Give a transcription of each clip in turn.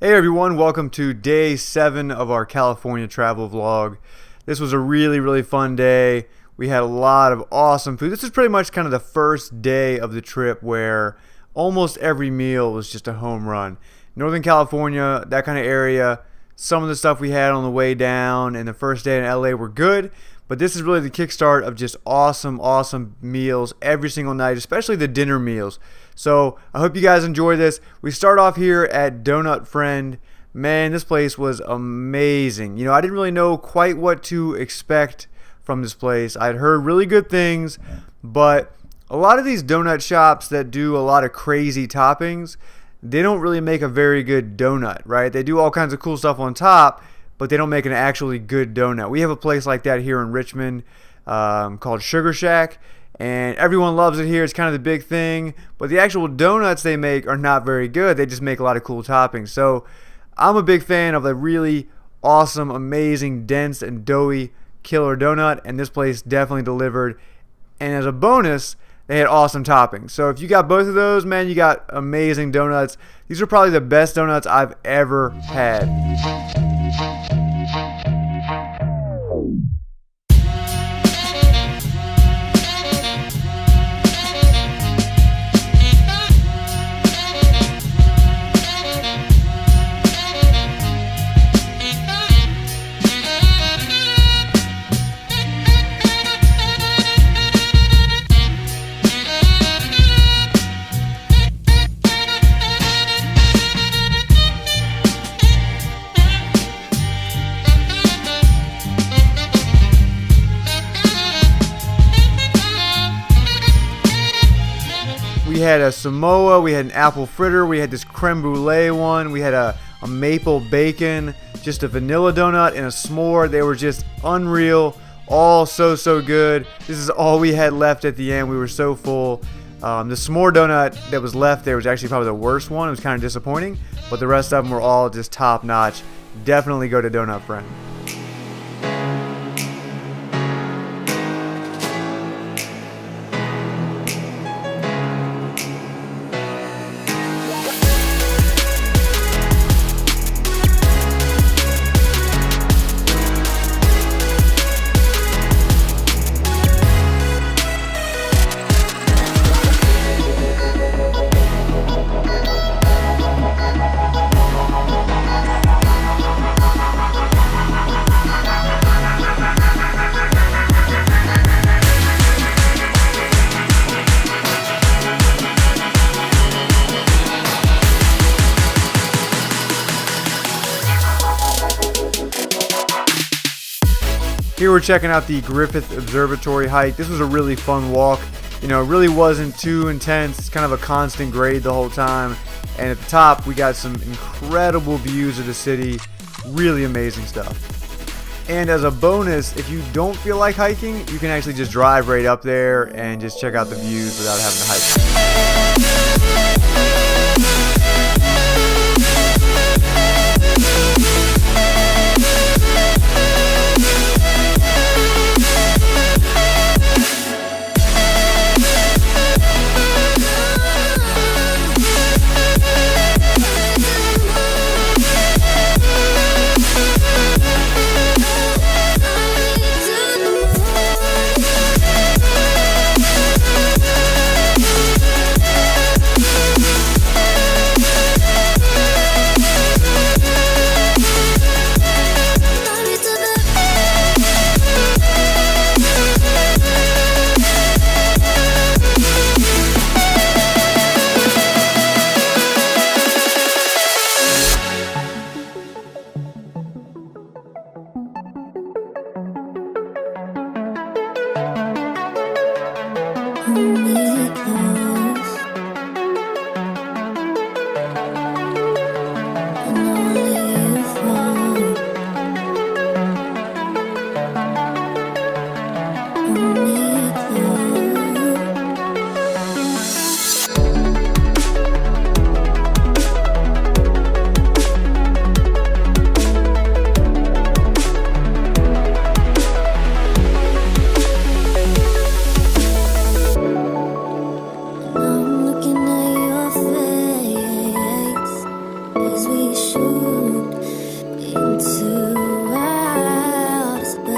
Hey everyone, welcome to day 7 of our California travel vlog. This was a really fun day. We had a lot of awesome food. This is pretty much kind of the first day of the trip where almost every meal was just a home run. Northern California, that kind of area, some of the stuff we had on the way down and the first day in LA were good, but this is really the kickstart of just awesome meals every single night, especially the dinner meals. So I hope you guys enjoy this. We start off here at Donut Friend. Man, this place was amazing. You know, I didn't really know quite what to expect from this place. I'd heard really good things, but a lot of these donut shops that do a lot of crazy toppings, they don't really make a very good donut, right? They do all kinds of cool stuff on top, but they don't make an actually good donut. We have a place like that here in Richmond called Sugar Shack, and everyone loves it here. It's kind of the big thing, but the actual donuts they make are not very good. They just make a lot of cool toppings. So I'm a big fan of the really awesome, amazing, dense, and doughy killer donut, and this place definitely delivered. And as a bonus, they had awesome toppings. So if you got both of those, man, you got amazing donuts. These are probably the best donuts I've ever had. We had a Samoa, we had an apple fritter, we had this creme brulee one, we had a maple bacon, just a vanilla donut, and a s'more. They were just unreal, all so good. This is all we had left at the end. We were so full. The s'more donut that was left there was actually probably the worst one. It was kind of disappointing, but the rest of them were all just top notch. Definitely go to Donut Friend. Here we're checking out the Griffith Observatory hike. This was a really fun walk. You know, it really wasn't too intense. It's kind of a constant grade the whole time. And at the top, we got some incredible views of the city. Really amazing stuff. And as a bonus, if you don't feel like hiking, you can actually just drive right up there and just check out the views without having to hike. shoot into outer space.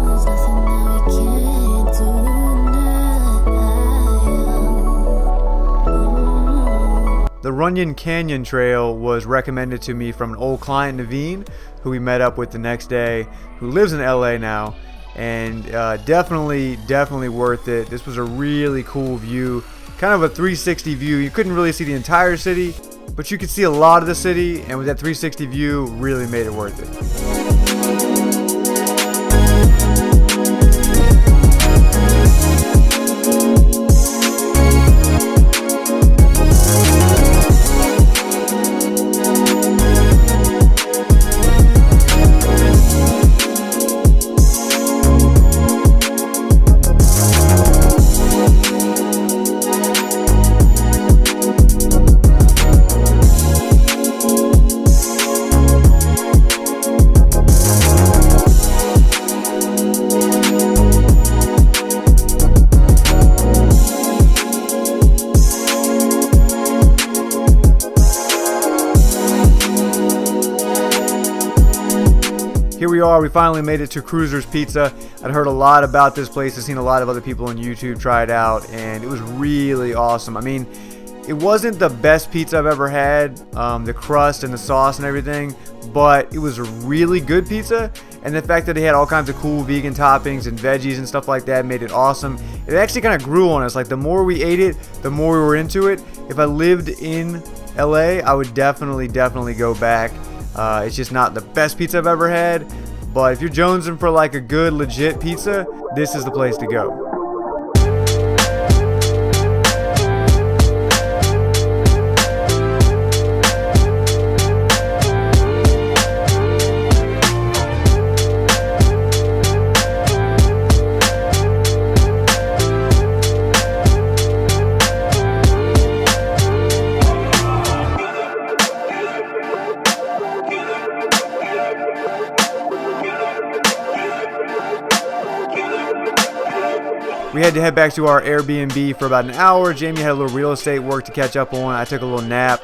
There's nothing that we can't do now. The Runyon Canyon Trail was recommended to me from an old client, Nomyn, who we met up with the next day, who lives in LA now, and definitely worth it. This was a really cool view, kind of a 360 view. You couldn't really see the entire city, but you could see a lot of the city, and with that 360 view, really made it worth it. Here we are, we finally made it to Cruzer's Pizza. I'd heard a lot about this place, I've seen a lot of other people on YouTube try it out, and it was really awesome. I mean, it wasn't the best pizza I've ever had, the crust and the sauce and everything, but it was a really good pizza, and the fact that they had all kinds of cool vegan toppings and veggies and stuff like that made it awesome. It actually kind of grew on us. Like, the more we ate it, the more we were into it. If I lived in LA, I would definitely go back. It's just not the best pizza I've ever had, but if you're jonesing for like a good legit pizza, this is the place to go. We had to head back to our Airbnb for about an hour. Jamie had a little real estate work to catch up on. I took a little nap.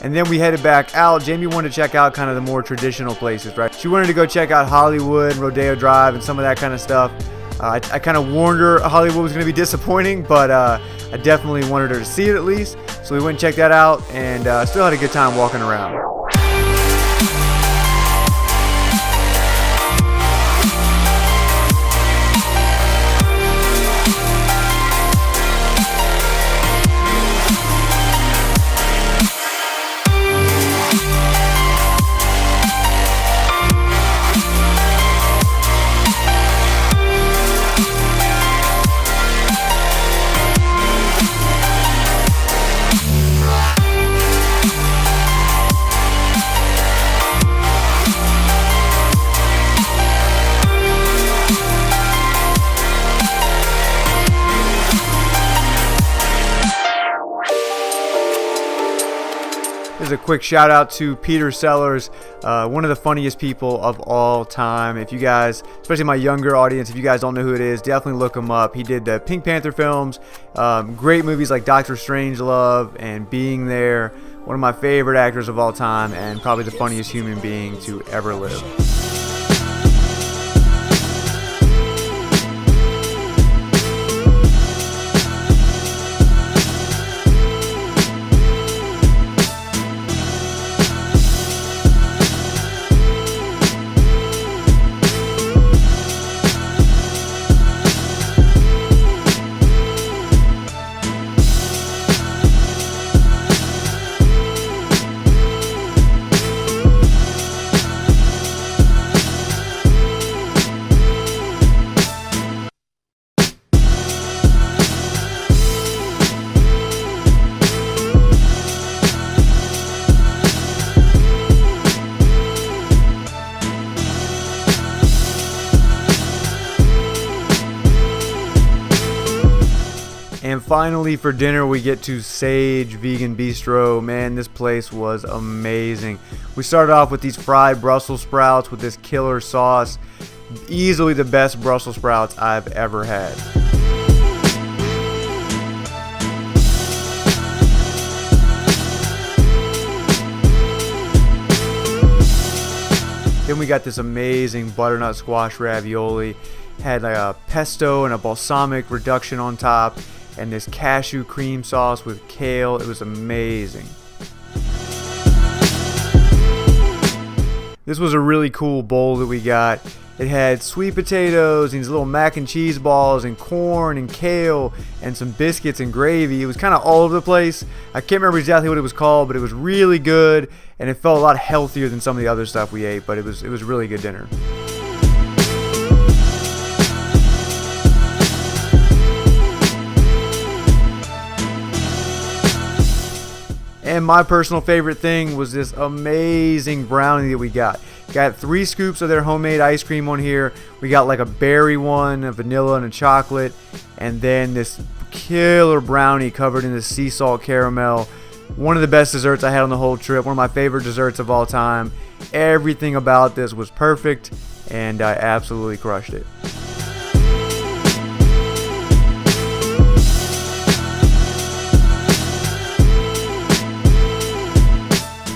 And then we headed back out. Jamie wanted to check out kind of the more traditional places, right? She wanted to go check out Hollywood, Rodeo Drive, and some of that kind of stuff. I kind of warned her Hollywood was going to be disappointing, but I definitely wanted her to see it at least. So we went and checked that out, and still had a good time walking around. Here's a quick shout out to Peter Sellers, one of the funniest people of all time. If you guys, especially my younger audience, if you guys don't know who it is, definitely look him up. He did the Pink Panther films, great movies like Doctor Strangelove and Being There. One of my favorite actors of all time, and probably the funniest human being to ever live. And finally for dinner we get to Sage Vegan Bistro. Man, this place was amazing. We started off with these fried Brussels sprouts with this killer sauce. Easily the best Brussels sprouts I've ever had. Then we got this amazing butternut squash ravioli. Had like a pesto and a balsamic reduction on top, and this cashew cream sauce with kale. It was amazing. This was a really cool bowl that we got. It had sweet potatoes and these little mac and cheese balls and corn and kale and some biscuits and gravy. It was kind of all over the place. I can't remember exactly what it was called, but it was really good, and it felt a lot healthier than some of the other stuff we ate, but it was really good dinner. And my personal favorite thing was this amazing brownie that we got. Got 3 scoops of their homemade ice cream on here. We got like a berry one, a vanilla, and a chocolate. And then this killer brownie covered in this sea salt caramel. One of the best desserts I had on the whole trip. One of my favorite desserts of all time. Everything about this was perfect, and I absolutely crushed it.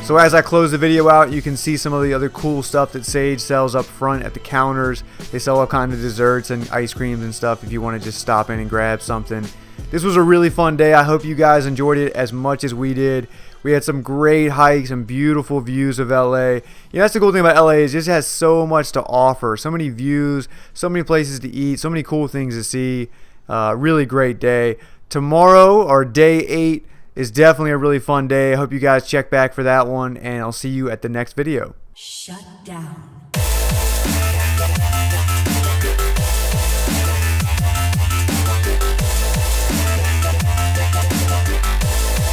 So as I close the video out, you can see some of the other cool stuff that Sage sells up front at the counters. They sell all kinds of desserts and ice creams and stuff if you want to just stop in and grab something. This was a really fun day. I hope you guys enjoyed it as much as we did. We had some great hikes and beautiful views of LA. You know, that's the cool thing about LA is it just has so much to offer. So many views, so many places to eat, so many cool things to see. Really great day. Tomorrow, or day 8, is definitely a really fun day. I hope you guys check back for that one, and I'll see you at the next video. Shut down.